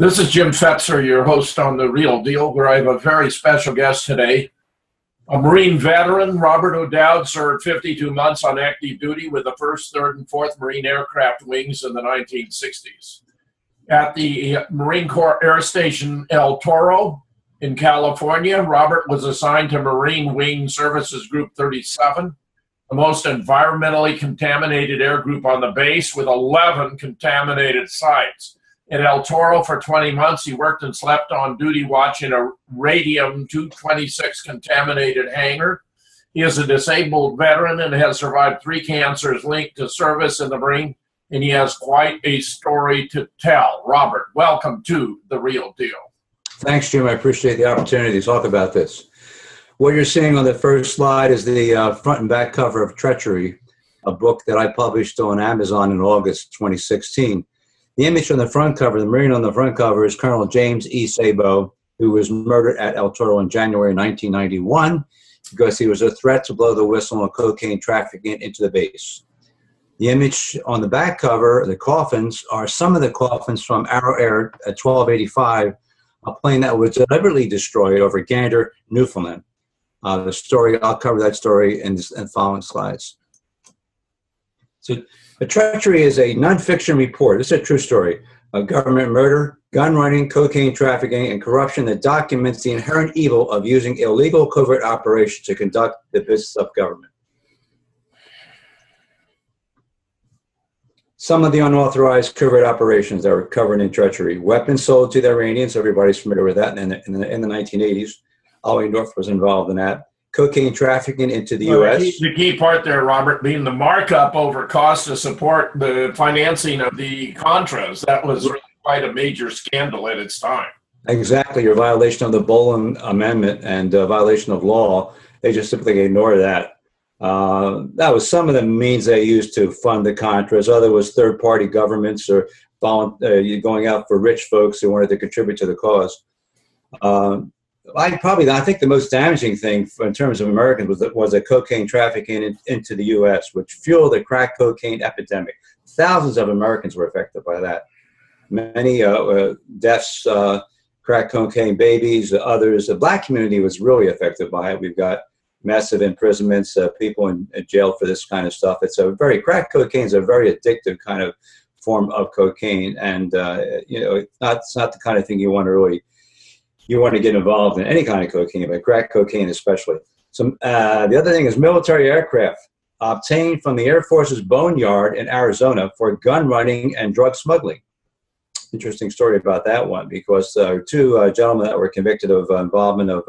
This is Jim Fetzer, your host on The Real Deal, where I have a very special guest today. A Marine veteran, Robert O'Dowd served 52 months on active duty with the 1st, 3rd, and 4th Marine Aircraft Wings in the 1960s. At the Marine Corps Air Station El Toro in California, Robert was assigned to Marine Wing Services Group 37, the most environmentally contaminated air group on the base, with 11 contaminated sites. In El Toro for 20 months, he worked and slept on duty watch in a radium-226 contaminated hangar. He is a disabled veteran and has survived 3 cancers linked to service in the Marine, and he has quite a story to tell. Robert, welcome to The Real Deal. Thanks, Jim. I appreciate the opportunity to talk about this. What you're seeing on the first slide is the front and back cover of Treachery, a book that I published on Amazon in August 2016. The image on the front cover, the Marine on the front cover, is Colonel James E. Sabo, who was murdered at El Toro in January 1991 because he was a threat to blow the whistle on cocaine trafficking into the base. The image on the back cover, the coffins, are some of the coffins from Arrow Air at 1285, a plane that was deliberately destroyed over Gander, Newfoundland. I'll cover that story in the following slides. So, A Treachery is a nonfiction report. This is a true story of government murder, gun running, cocaine trafficking, and corruption that documents the inherent evil of using illegal covert operations to conduct the business of government. Some of the unauthorized covert operations that were covered in Treachery: weapons sold to the Iranians, everybody's familiar with that, in the 1980s. Ollie North was involved in that. Cocaine trafficking into the U.S. The key part there, Robert, being the markup over cost to support the financing of the Contras. That was really quite a major scandal at its time. Exactly. Your violation of the Boland Amendment and violation of law, they just simply ignored that. That was some of the means they used to fund the Contras. Other was third-party governments or going out for rich folks who wanted to contribute to the cause. I think the most damaging thing in terms of Americans was the cocaine trafficking into the U.S., which fueled the crack cocaine epidemic. Thousands of Americans were affected by that. Many deaths, crack cocaine babies, others. The black community was really affected by it. We've got massive imprisonments, people in jail for this kind of stuff. Crack cocaine is a very addictive kind of form of cocaine, and it's not the kind of thing you want to get involved in any kind of cocaine, but crack cocaine especially. So the other thing is military aircraft obtained from the Air Force's Boneyard in Arizona for gun running and drug smuggling. Interesting story about that one, because 2 gentlemen that were convicted of involvement of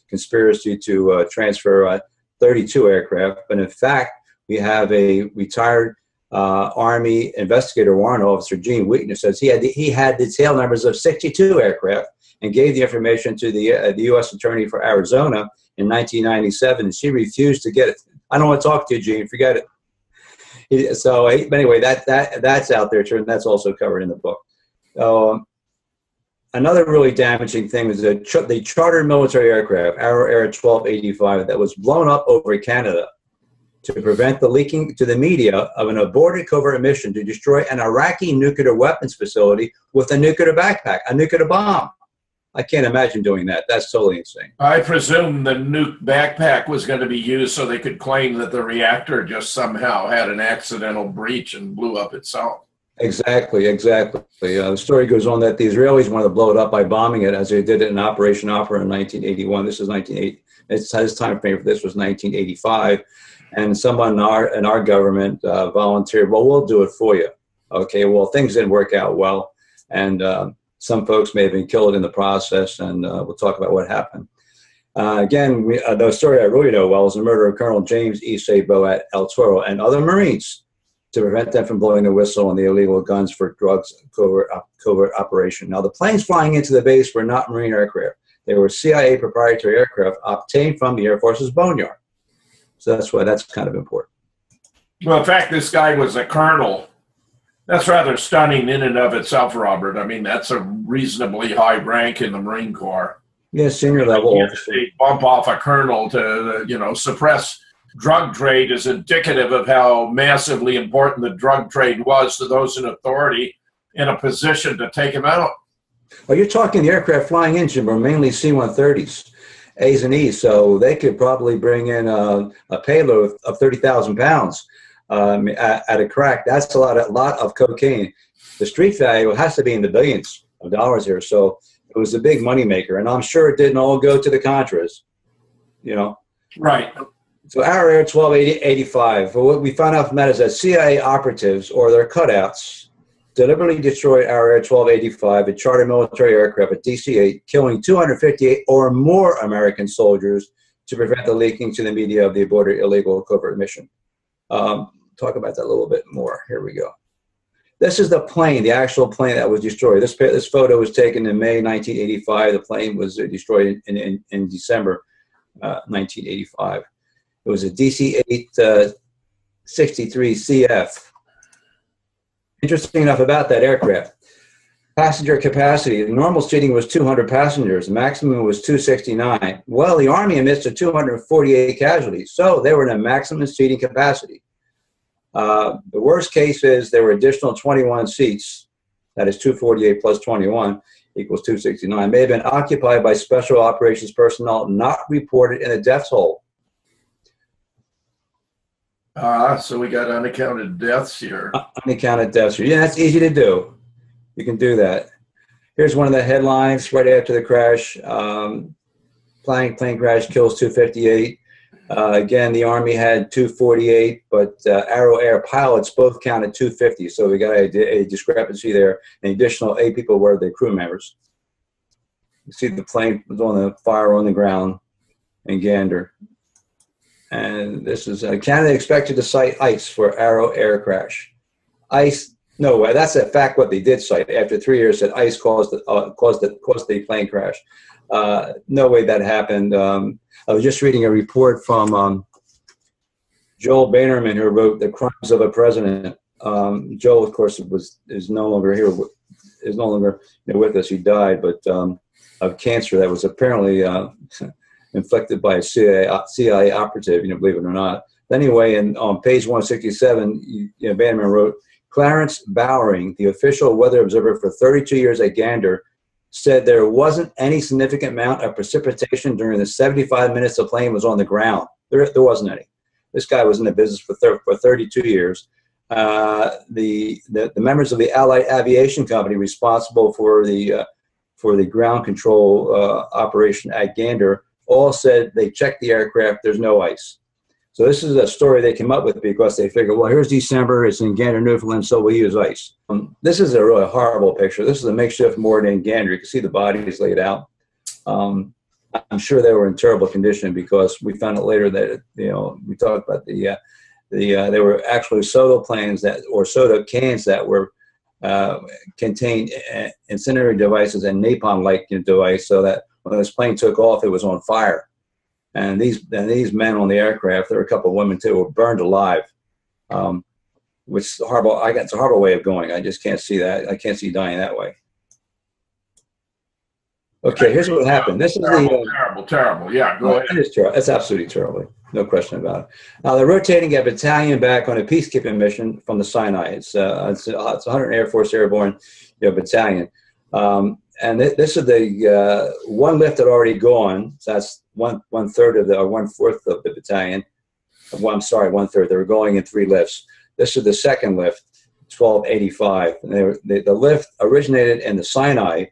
conspiracy to transfer 32 aircraft. But in fact, we have a retired Army investigator warrant officer, Gene Wheaton, who says he had the tail numbers of 62 aircraft, and gave the information to the U.S. Attorney for Arizona in 1997, and she refused to get it. I don't want to talk to you, Gene. Forget it. So anyway, that's out there too, and that's also covered in the book. Another really damaging thing was the chartered military aircraft, Arrow Air 1285, that was blown up over Canada to prevent the leaking to the media of an aborted covert mission to destroy an Iraqi nuclear weapons facility with a nuclear backpack, a nuclear bomb. I can't imagine doing that. That's totally insane. I presume the nuke backpack was going to be used so they could claim that the reactor just somehow had an accidental breach and blew up itself. Exactly. The story goes on that the Israelis wanted to blow it up by bombing it, as they did it in Operation Opera in 1981. This is 1980. His time frame for this was 1985. And someone in our government volunteered, well, we'll do it for you. Okay, well, things didn't work out well. And some folks may have been killed in the process, and we'll talk about what happened. Again, the story I really know well is the murder of Colonel James E. Sabo at El Toro and other Marines to prevent them from blowing the whistle on the illegal guns for drugs covert operation. Now, the planes flying into the base were not Marine aircraft. They were CIA proprietary aircraft obtained from the Air Force's Boneyard. So that's why that's kind of important. Well, in fact, this guy was a colonel. That's rather stunning in and of itself, Robert. I mean, that's a reasonably high rank in the Marine Corps. Yeah, senior level. They bump off a colonel to, suppress drug trade is indicative of how massively important the drug trade was to those in authority in a position to take him out. Well, you're talking the aircraft flying in, Jim, were mainly C-130s, A's and E's, so they could probably bring in a payload of 30,000 pounds at a crack. That's a lot of cocaine. The street value has to be in the billions of dollars here, so it was a big moneymaker, and I'm sure it didn't all go to the Contras, you know. Right. So our Air 1285, well, what we found out from that is that CIA operatives or their cutouts deliberately destroyed our Air 1285, a charter military aircraft at DC-8, killing 258 or more American soldiers to prevent the leaking to the media of the aborted illegal covert mission. Talk about that a little bit more. Here we go. This is the plane, the actual plane that was destroyed. This photo was taken in May 1985. The plane was destroyed in December 1985. It was a DC-8 63CF. Interesting enough about that aircraft. Passenger capacity, the normal seating was 200 passengers. The maximum was 269. Well, the Army admits to 248 casualties, so they were in a maximum seating capacity. The worst case is there were additional 21 seats, that is 248 plus 21 equals 269, may have been occupied by special operations personnel not reported in the death toll. So we got unaccounted deaths here. Unaccounted deaths. Yeah, that's easy to do. You can do that. Here's one of the headlines right after the crash. Plane crash kills 258. Again, the Army had 248, but Arrow Air pilots both counted 250. So we got a discrepancy there. An additional 8 people were the crew members. You see the plane was on the fire on the ground in Gander. And this is Canada expected to cite ICE for Arrow Air crash. ICE, no way. That's in fact what they did cite. After 3 years, that ICE caused the plane crash. No way that happened. I was just reading a report from Joel Boehnerman, who wrote "The Crimes of a President." Joel, of course, is no longer here. Is no longer with us. He died, but of cancer that was apparently inflicted by a CIA operative, believe it or not. Anyway, on page 167, Bannerman wrote, Clarence Bowering, the official weather observer for 32 years at Gander, said there wasn't any significant amount of precipitation during the 75 minutes the plane was on the ground. There wasn't any. This guy was in the business for 32 years. The members of the Allied Aviation Company responsible for the ground control operation at Gander all said they checked the aircraft, there's no ice. So this is a story they came up with because they figured, well, here's December, it's in Gander, Newfoundland, so we'll use ice. This is a really horrible picture. This is a makeshift morgue in Gander. You can see the bodies laid out. I'm sure they were in terrible condition because we found out later that, we talked about they were actually soda planes or soda cans that were contained incendiary devices and napalm-like device, so that when this plane took off, it was on fire. And these men on the aircraft, there were a couple of women too, were burned alive, which is horrible. It's a horrible way of going. I just can't see that. I can't see dying that way. Okay, here's what happened. This is terrible. Yeah, go ahead. It is terrible. It's absolutely terrible. No question about it. Now they're rotating a battalion back on a peacekeeping mission from the Sinai. It's 100 Air Force Airborne battalion. And this is the one lift had already gone. So that's one fourth of the battalion. Well, I'm sorry, 1/3. They were going in 3 lifts. This is the second lift, 1285. And the lift originated in the Sinai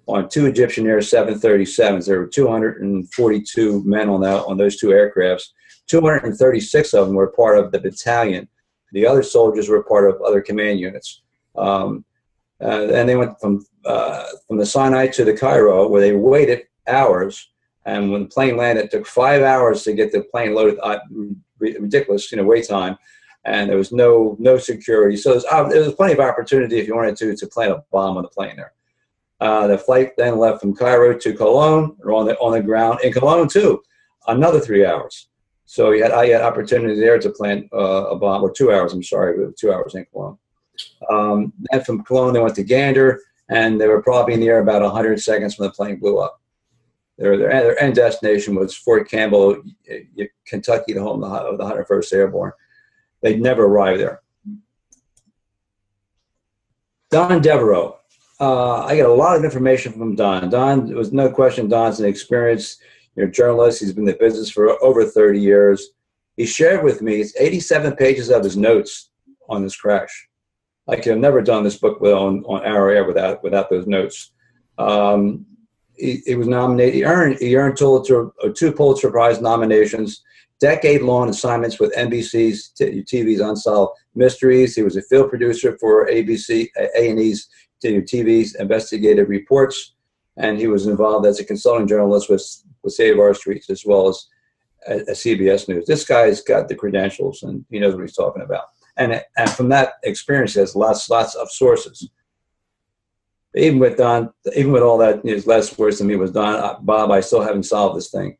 on 2 Egyptian Air 737s. There were 242 men on those 2 aircrafts. 236 of them were part of the battalion. The other soldiers were part of other command units. And they went from the Sinai to the Cairo, where they waited hours. And when the plane landed, it took 5 hours to get the plane loaded. Ridiculous, wait time. And there was no security. So there was plenty of opportunity if you wanted to plant a bomb on the plane there. The flight then left from Cairo to Cologne, or on the ground in Cologne too, another 3 hours. So I had opportunity there to plant a bomb, or 2 hours. I'm sorry, 2 hours in Cologne. Then from Cologne, they went to Gander, and they were probably in the air about 100 seconds when the plane blew up. Their end destination was Fort Campbell, Kentucky, the home of the 101st Airborne. They'd never arrived there. Don Devereaux, I get a lot of information from Don. Don, there was no question, Don's an experienced journalist. He's been in the business for over 30 years. He shared with me, it's 87 pages of his notes on this crash. I could have never done this book on Arrow Air without those notes. He was nominated. He earned two Pulitzer Prize nominations, decade-long assignments with NBC's TV's Unsolved Mysteries. He was a field producer for ABC A&E's TV's investigative reports, and he was involved as a consulting journalist with Save Our Streets as well as CBS News. This guy's got the credentials, and he knows what he's talking about. And from that experience, he has lots of sources. Even with Don, even with all that, his less worse than me was Don. Bob, I still haven't solved this thing.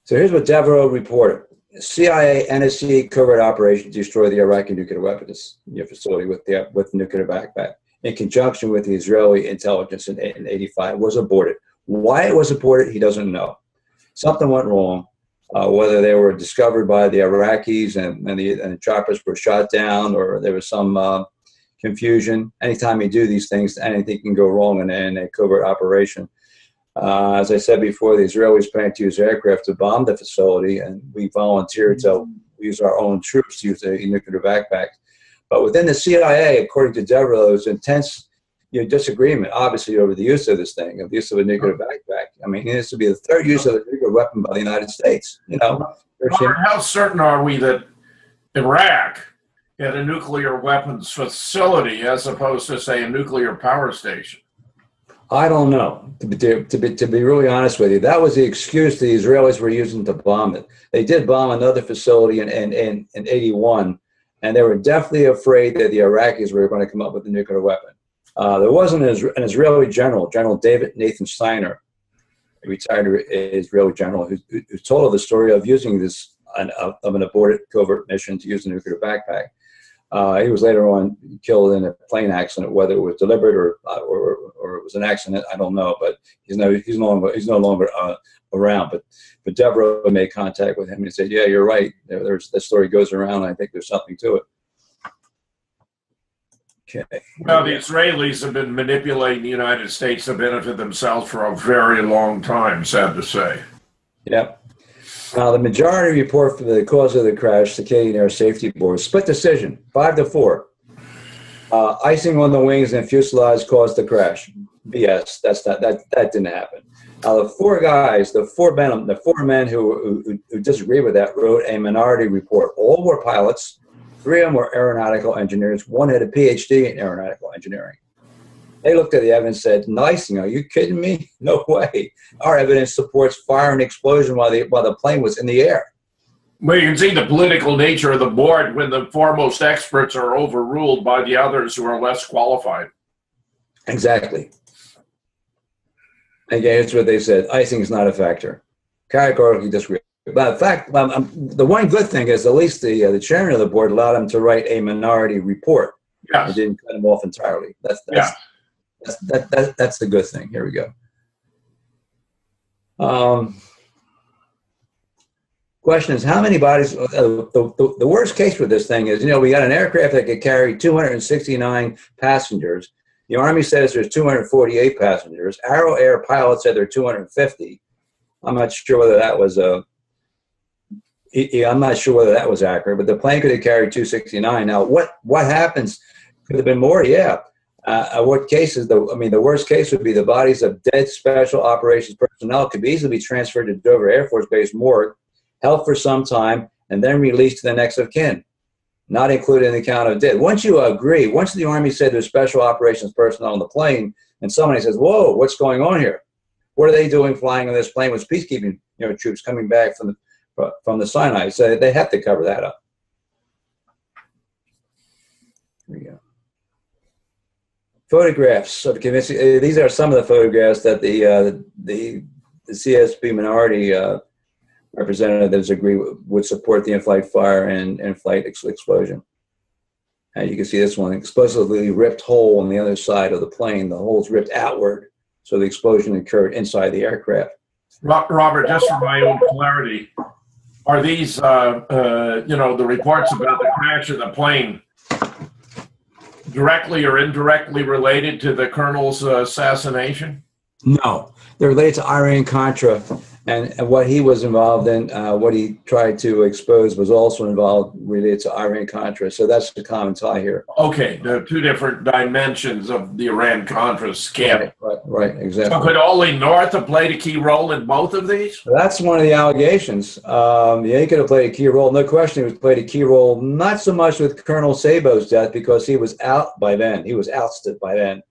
So here's what Devereaux reported. CIA NSC covert operation to destroy the Iraqi nuclear weapons facility with nuclear backpack in conjunction with the Israeli intelligence in 85 was aborted. Why it was aborted, he doesn't know. Something went wrong. Whether they were discovered by the Iraqis and the choppers were shot down, or there was some confusion. Anytime you do these things, anything can go wrong in a covert operation. As I said before, the Israelis planned to use aircraft to bomb the facility, and we volunteered to use our own troops to use the nuclear backpack. But within the CIA, according to Devereaux, there's intense disagreement, obviously, over the use of this thing, of the use of a nuclear backpack. I mean, it has to be the third use of a nuclear weapon by the United States. Robert, how certain are we that Iraq had a nuclear weapons facility as opposed to, say, a nuclear power station? I don't know. To be really honest with you, that was the excuse the Israelis were using to bomb it. They did bomb another facility in 81, and they were definitely afraid that the Iraqis were going to come up with a nuclear weapon. There was an Israeli general, General David Nathan Steiner, a retired Israeli general, who told the story of using this of an aborted covert mission to use a nuclear backpack. He was later on killed in a plane accident. Whether it was deliberate or it was an accident, I don't know. But he's no longer around. But Devereaux made contact with him and said, "Yeah, you're right. There's that story goes around. And I think there's something to it." Okay. Well, the Israelis have been manipulating the United States to benefit themselves for a very long time, sad to say. Yep. Now, the majority report for the cause of the crash, the Canadian Air Safety Board, split decision, 5-4. Icing on the wings and fuselage caused the crash. BS. That didn't happen. Now, the four men who disagree with that wrote a minority report. All were pilots. 3 of them were aeronautical engineers. 1 had a PhD in aeronautical engineering. They looked at the evidence and said, "Nice, are you kidding me? No way. Our evidence supports fire and explosion while the plane was in the air." Well, you can see the political nature of the board when the foremost experts are overruled by the others who are less qualified. Exactly. Again, it's what they said. Icing is not a factor. Categorically disagree. But in fact, the one good thing is at least the chairman of the board allowed him to write a minority report. Yes. It didn't cut him off entirely. That's the good thing. Here we go. Question is, how many bodies? The worst case for this thing is, we got an aircraft that could carry 269 passengers. The Army says there's 248 passengers. Arrow Air pilots said there are 250. I'm not sure whether that was accurate, but the plane could have carried 269. Now, what happens? Could have been more. Yeah. What cases? The worst case would be the bodies of dead special operations personnel could easily be transferred to Dover Air Force Base morgue, held for some time, and then released to the next of kin, not included in the count of dead. Once the Army said there's special operations personnel on the plane, and somebody says, "Whoa, what's going on here? What are they doing flying on this plane with peacekeeping troops coming back from the Sinai?" So they have to cover that up. Here we go. Photographs of convincing. These are some of the photographs that the CSB minority representatives agree would support the in-flight fire and in-flight explosion. And you can see this one, explosively ripped hole on the other side of the plane. The hole's ripped outward, so the explosion occurred inside the aircraft. Robert, just for my own clarity, are these, the reports about the crash of the plane directly or indirectly related to the colonel's assassination? No, they're related to Iran-Contra, and what he was involved in, what he tried to expose was also involved related to Iran-Contra. So that's the common tie here. Okay, the two different dimensions of the Iran-Contra scam. Right, exactly. So could only North have played a key role in both of these? That's one of the allegations. Yeah, he could have played a key role. No question, he was played a key role, not so much with Colonel Sabo's death, because he was out by then. He was ousted by then.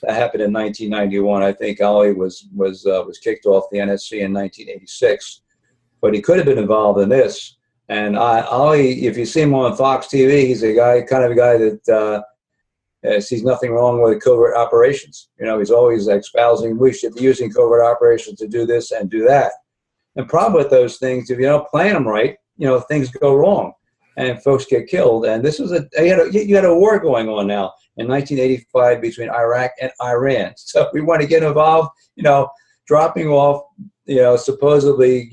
That happened in 1991. I think Ali was kicked off the NSC in 1986, but he could have been involved in this. And Ali, if you see him on Fox TV, he's kind of a guy that sees nothing wrong with covert operations. You know, he's always espousing we should be using covert operations to do this and do that. And problem with those things, if you don't plan them right, you know, things go wrong and folks get killed. And this is you had a war going on now in 1985 between Iraq and Iran. So we want to get involved, you know, dropping off, you know, supposedly,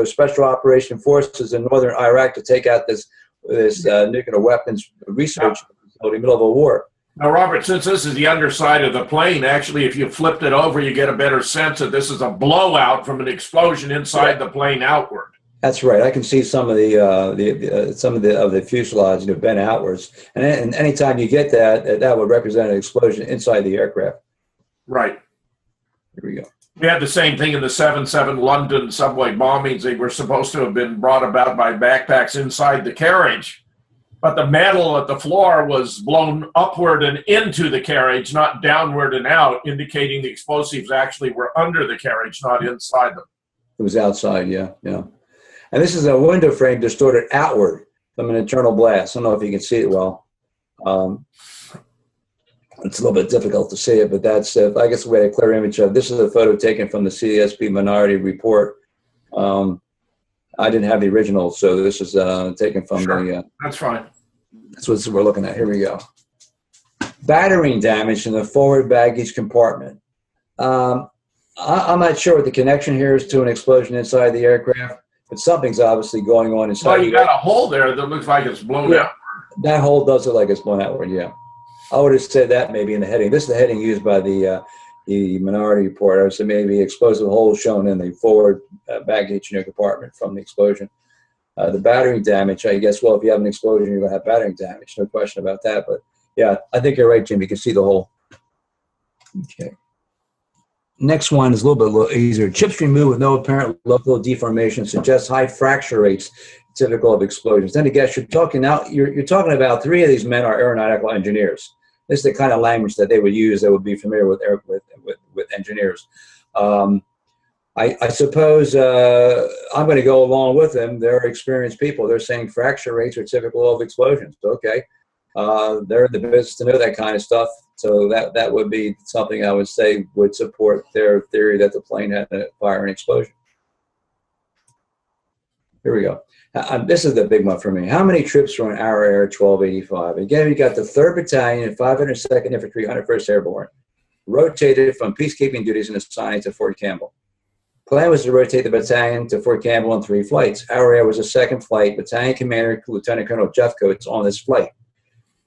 special operation forces in northern Iraq to take out this nuclear weapons research in the middle of a war. Now, Robert, since this is the underside of the plane, actually, if you flipped it over, you get a better sense that this is a blowout from an explosion inside the plane outward. That's right. I can see some of the fuselage, you know, bent outwards, and anytime you get that, that would represent an explosion inside the aircraft. Right. Here we go. We had the same thing in the 7/7 London subway bombings. They were supposed to have been brought about by backpacks inside the carriage, but the metal at the floor was blown upward and into the carriage, not downward and out, indicating the explosives actually were under the carriage, not inside them. It was outside, yeah. And this is a window frame distorted outward from an internal blast. I don't know if you can see it well. It's a little bit difficult to see it, but that's, I guess, we had a clear image of. This is a photo taken from the CSP Minority Report. I didn't have the original, so this is taken from the. That's fine. That's what we're looking at. Here we go. Battering damage in the forward baggage compartment. I'm not sure what the connection here is to an explosion inside the aircraft, but something's obviously going on inside. Well, you got a hole there that looks like it's blown out. That hole does look like it's blown outward, yeah. I would have said that maybe in the heading. This is the heading used by the Minority Report. I would say maybe explosive hole shown in the forward baggage compartment from the explosion. The battering damage, I guess, well, if you have an explosion, you're going to have battering damage. No question about that. But, yeah, I think you're right, Jim. You can see the hole. Okay. Next one is a little bit easier. Chips removed with no apparent local deformation suggests high fracture rates typical of explosions. Then, I guess you're talking about three of these men are aeronautical engineers. This is the kind of language that they would use that would be familiar with engineers. I suppose I'm going to go along with them. They're experienced people. They're saying fracture rates are typical of explosions. Okay. They're in the business to know that kind of stuff. So that would be something I would say would support their theory that the plane had a fire and explosion. Here we go. This is the big one for me. How many troops were on our Air 1285? Again, we got the 3rd Battalion, 502nd Infantry, 101st Airborne, rotated from peacekeeping duties and assigned to Fort Campbell. Plan was to rotate the battalion to Fort Campbell on 3 flights. Our Air was a 2nd flight. Battalion Commander Lieutenant Colonel Jeff Coates on this flight.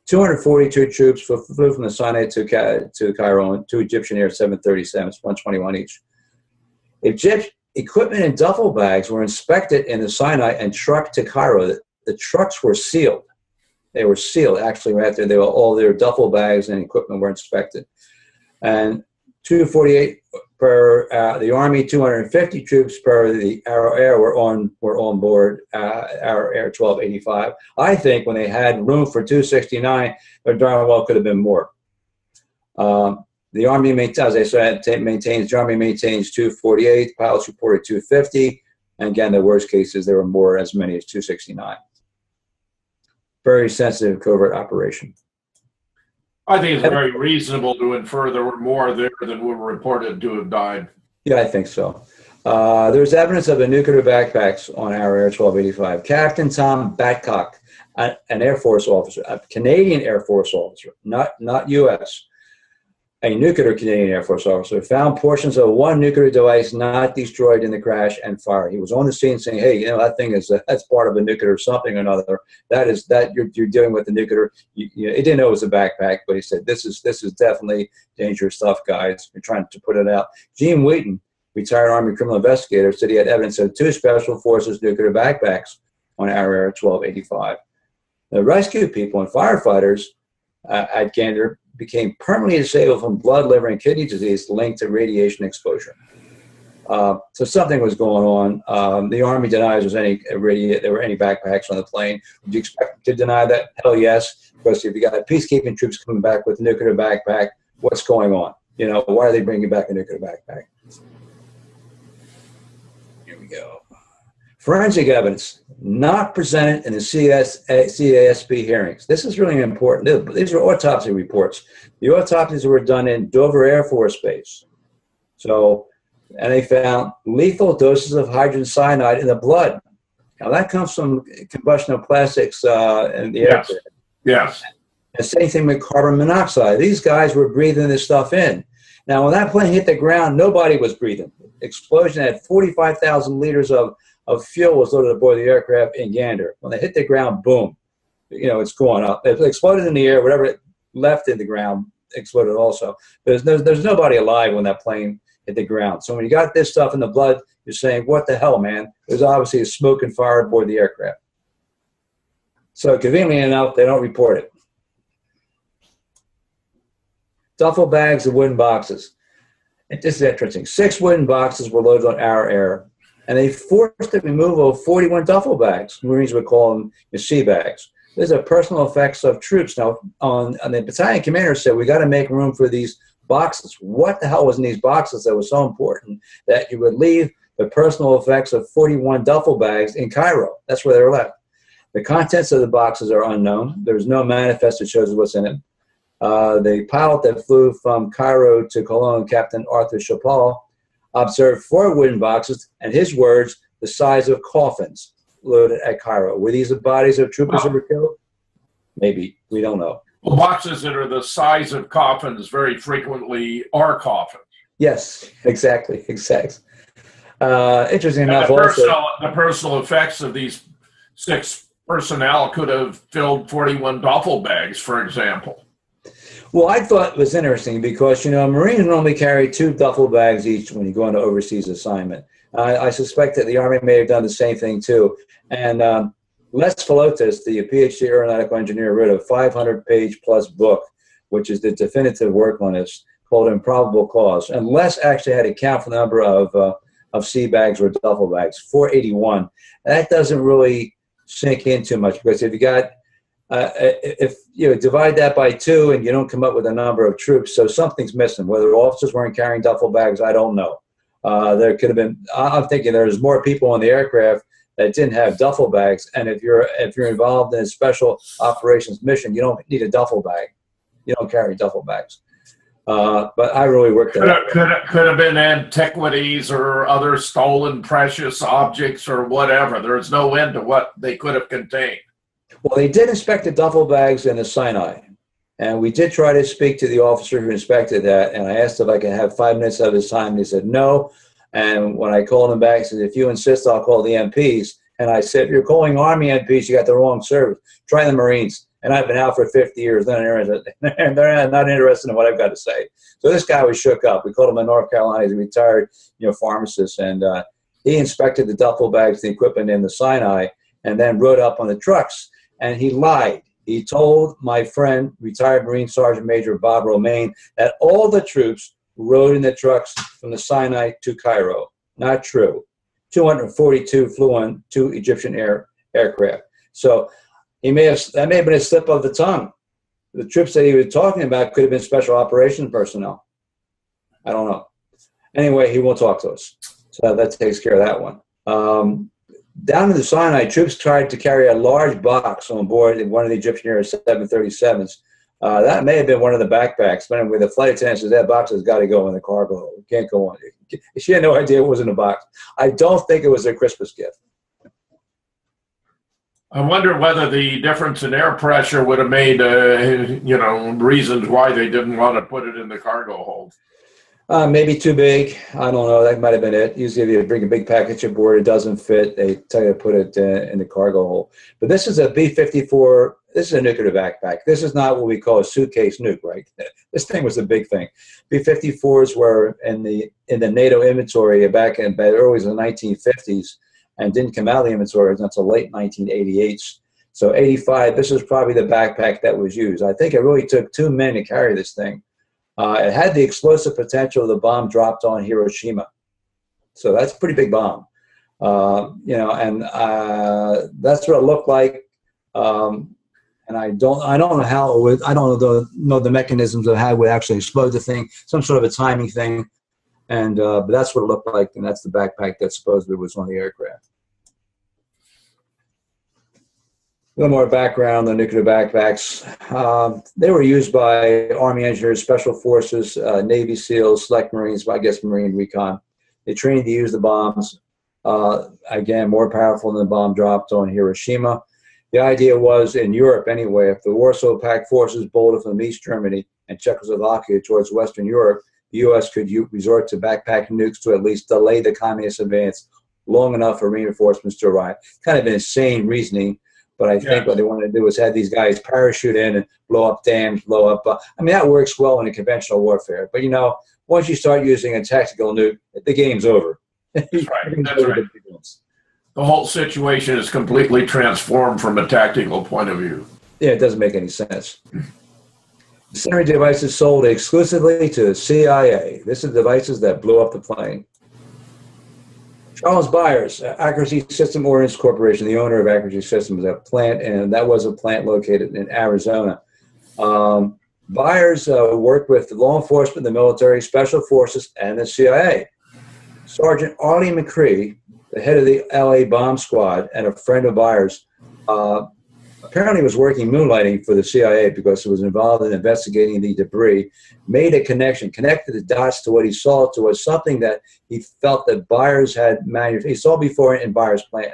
242 troops flew from the Sinai to Cairo on 2 Egyptian Air 737s, 121 each. Equipment and duffel bags were inspected in the Sinai and trucked to Cairo. The trucks were sealed. They were sealed, actually, after all their duffel bags and equipment were inspected. And 248 per the Army, 250 troops per the Air were on board our Air 1285. I think when they had room for 269, there darn well could have been more. The Army, as I said, the Army maintains 248. Pilots reported 250. And again, the worst cases, there were more, as many as 269. Very sensitive covert operation. I think it's very reasonable to infer there were more there than were reported to have died. Yeah, I think so. There's evidence of the nuclear backpacks on our Air 1285. Captain Tom Batcock, an Air Force officer, a Canadian Air Force officer, not U.S., a nuclear Canadian Air Force officer, found portions of one nuclear device not destroyed in the crash and fired. He was on the scene saying, hey, you know, that thing is, that's part of a nuclear something or another. That is, that you're dealing with the nuclear. You know, he didn't know it was a backpack, but he said, this is definitely dangerous stuff, guys. You're trying to put it out. Gene Wheaton, retired Army criminal investigator, said he had evidence of 2 Special Forces nuclear backpacks on Air 1285. The rescue people and firefighters at Gander became permanently disabled from blood, liver, and kidney disease linked to radiation exposure. So something was going on. The Army denies there were any backpacks on the plane. Would you expect them to deny that? Hell yes, because if you got peacekeeping troops coming back with a nuclear backpack, what's going on? You know, why are they bringing back a nuclear backpack? Here we go. Forensic evidence not presented in the CASP hearings. This is really important. These are autopsy reports. The autopsies were done in Dover Air Force Base. So, and they found lethal doses of hydrogen cyanide in the blood. Now that comes from combustion of plastics in the air. Yes. The same thing with carbon monoxide. These guys were breathing this stuff in. Now, when that plane hit the ground, nobody was breathing. Explosion had 45,000 liters of fuel was loaded aboard the aircraft in Gander. When they hit the ground, boom, you know, it's going up. It exploded in the air. Whatever it left in the ground exploded also. There's nobody alive when that plane hit the ground. So when you got this stuff in the blood, you're saying, what the hell, man? There's obviously a smoke and fire aboard the aircraft. So conveniently enough, they don't report it. Duffel bags and wooden boxes. This is interesting. 6 wooden boxes were loaded on our air, and they forced the removal of 41 duffel bags. Marines would call them sea bags. These are personal effects of troops. Now, on the battalion commander said, we got to make room for these boxes. What the hell was in these boxes that was so important that you would leave the personal effects of 41 duffel bags in Cairo? That's where they were left. The contents of the boxes are unknown. There's no manifest that shows what's in it. The pilot that flew from Cairo to Cologne, Captain Arthur Chapal, observed 4 wooden boxes, and his words, the size of coffins loaded at Cairo. Were these the bodies of troopers who were killed? Maybe. We don't know. Well, boxes that are the size of coffins very frequently are coffins. Yes, exactly. Interesting enough, the personal effects of these 6 personnel could have filled 41 duffel bags, for example. Well, I thought it was interesting because, you know, Marines normally carry 2 duffel bags each when you go on an overseas assignment. I suspect that the Army may have done the same thing too. And Les Falotis, the PhD aeronautical engineer, wrote a 500-page plus book, which is the definitive work on this, called Improbable Cause. And Les actually had a count for the number of sea bags or duffel bags, 481. That doesn't really sink in too much because if you got if you divide that by 2 and you don't come up with a number of troops, so something's missing. Whether officers weren't carrying duffel bags, I don't know. There could have been. I'm thinking there's more people on the aircraft that didn't have duffel bags. And if you're involved in a special operations mission, you don't need a duffel bag. You don't carry duffel bags. But I really worked that out. Could have been antiquities or other stolen precious objects or whatever. There's no end to what they could have contained. Well, they did inspect the duffel bags and the cyanide. And we did try to speak to the officer who inspected that. And I asked if I could have 5 minutes of his time. And he said no. And when I called him back, he said, if you insist, I'll call the MPs. And I said, if you're calling Army MPs, you got the wrong service. Try the Marines. And I've been out for 50 years. They're not interested in what I've got to say. So this guy was shook up. We called him in North Carolina. He's a retired pharmacist. And he inspected the duffel bags, the equipment, and the cyanide, and then rode up on the trucks. And he lied. He told my friend, retired Marine Sergeant Major Bob Romaine, that all the troops rode in the trucks from the Sinai to Cairo. Not true. 242 flew on 2 Egyptian aircraft. So that may have been a slip of the tongue. The troops that he was talking about could have been special operations personnel. I don't know. Anyway, he won't talk to us. So that takes care of that one. Down in the Sinai, troops tried to carry a large box on board in one of the Egyptian Air 737s. That may have been one of the backpacks, but anyway, the flight attendant says that box has got to go in the cargo hold. It can't go on. She had no idea it was in a box. I don't think it was a Christmas gift. I wonder whether the difference in air pressure would have made, reasons why they didn't want to put it in the cargo hold. Maybe too big. I don't know. That might have been it. Usually, if you bring a big package aboard, it doesn't fit. They tell you to put it in the cargo hold. But this is a B-54. This is a nuclear backpack. This is not what we call a suitcase nuke, right? This thing was a big thing. B-54s were in the NATO inventory back in early in the 1950s, and didn't come out of the inventory until late 1988s. So 85. This was probably the backpack that was used. I think it really took 2 men to carry this thing. It had the explosive potential of the bomb dropped on Hiroshima. So that's a pretty big bomb. And that's what it looked like. And I don't know how it would, I don't know the mechanisms of how it would actually explode the thing, some sort of a timing thing. And but that's what it looked like, and that's the backpack that supposedly was on the aircraft. A little more background on nuclear backpacks. They were used by Army engineers, Special Forces, Navy SEALs, Select Marines, I guess Marine Recon. They trained to use the bombs. Again, more powerful than the bomb dropped on Hiroshima. The idea was, in Europe anyway, if the Warsaw Pact forces bolted from East Germany and Czechoslovakia towards Western Europe, the U.S. could resort to backpack nukes to at least delay the communist advance long enough for reinforcements to arrive. Kind of insane reasoning. But I think what they wanted to do was have these guys parachute in and blow up dams, blow up. That works well in a conventional warfare. But, once you start using a tactical nuke, the game's over. That's right. That's right. The whole situation is completely transformed from a tactical point of view. Yeah, it doesn't make any sense. The same devices sold exclusively to the CIA. This is devices that blew up the plane. Charles Byers, Accuracy System Ordnance Corporation, the owner of Accuracy Systems, a plant, and that was a plant located in Arizona. Byers worked with law enforcement, the military, special forces, and the CIA. Sergeant Arlie McCree, the head of the LA bomb squad and a friend of Byers, apparently was working moonlighting for the CIA because he was involved in investigating the debris, made a connection, connected the dots to what he saw to was something that he felt that Byers had manufactured. He saw before in Byers' plant.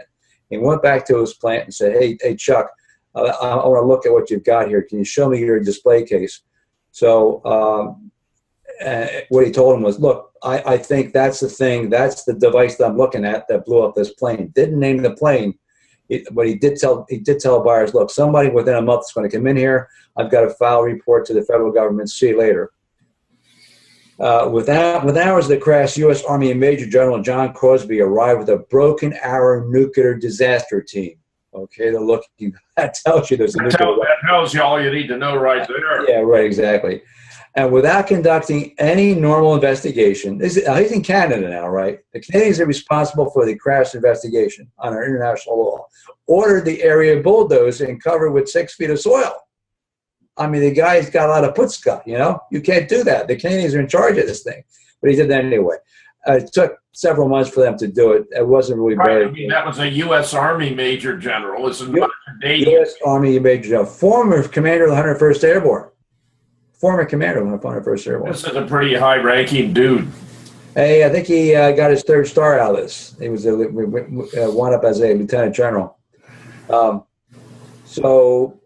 He went back to his plant and said, hey Chuck, I want to look at what you've got here. Can you show me your display case? So what he told him was, look, I think that's the thing, that's the device that I'm looking at that blew up this plane. Didn't name the plane. But he did tell Byers, look, somebody within a month is going to come in here. I've got a file report to the federal government. See you later. Within hours of the crash, U.S. Army Major General John Crosby arrived with a Broken Arrow nuclear disaster team. Okay, they're looking. That tells you there's a nuclear. That tells you all you need to know right there. Yeah, right, exactly. And without conducting any normal investigation, he's in Canada now, right? The Canadians are responsible for the crash investigation under international law. Ordered the area bulldozed and covered with 6 feet of soil. The guy's got a lot of putzka, You can't do that. The Canadians are in charge of this thing. But he did that anyway. It took several months for them to do it. It wasn't really very. That was a U.S. Army Major General. It's not Canadian. U.S. Army Major General, former commander of the 101st Airborne. Former commander of the 101st Airborne. This is a pretty high-ranking dude. Hey, I think he got his 3rd star out of this. He was wound up as a lieutenant general. So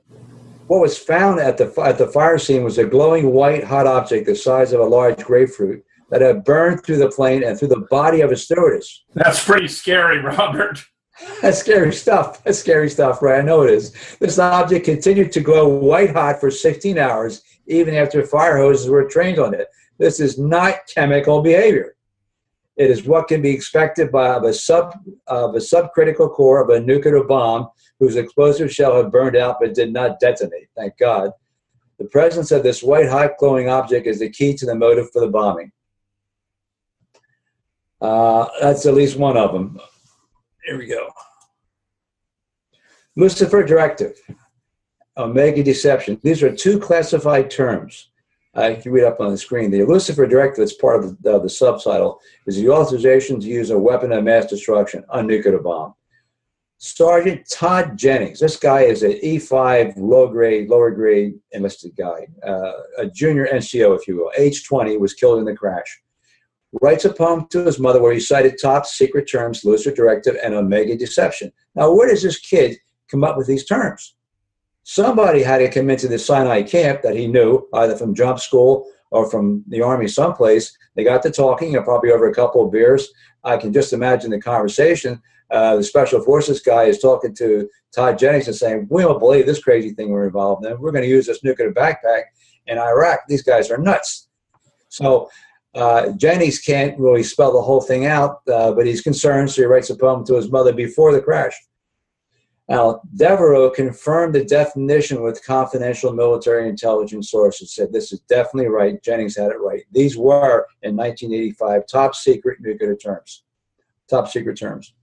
what was found at the fire scene was a glowing white hot object the size of a large grapefruit that had burned through the plane and through the body of a stewardess. That's pretty scary, Robert. That's scary stuff. That's scary stuff, right? I know it is. This object continued to glow white hot for 16 hours, even after fire hoses were trained on it. This is not chemical behavior. It is what can be expected of a subcritical core of a nuclear bomb whose explosive shell had burned out but did not detonate, thank God. The presence of this white hot glowing object is the key to the motive for the bombing. That's at least one of them. Here we go. Lucifer Directive, Omega Deception. These are 2 classified terms. You can read up on the screen. The Lucifer Directive, as part of the subtitle, is the authorization to use a weapon of mass destruction, a nuclear bomb. Sergeant Todd Jennings, this guy is an E5 lower grade enlisted guy, a junior NCO, if you will, age 20, was killed in the crash. Writes a poem to his mother where he cited top secret terms, Lucifer Directive and Omega Deception. Now, where does this kid come up with these terms. Somebody had to come into the Sinai camp that he knew, either from jump school or from the Army someplace. They got to talking, and probably over a couple of beers. I can just imagine the conversation. The Special Forces guy is talking to Todd Jennings and saying, we don't believe this crazy thing we're involved in. We're going to use this nuclear backpack in Iraq. These guys are nuts. So Jennings can't really spell the whole thing out, but he's concerned, so he writes a poem to his mother before the crash. Now, Devereaux confirmed the definition with confidential military intelligence sources, said this is definitely right. Jennings had it right. These were, in 1985, top secret nuclear terms. Top secret terms.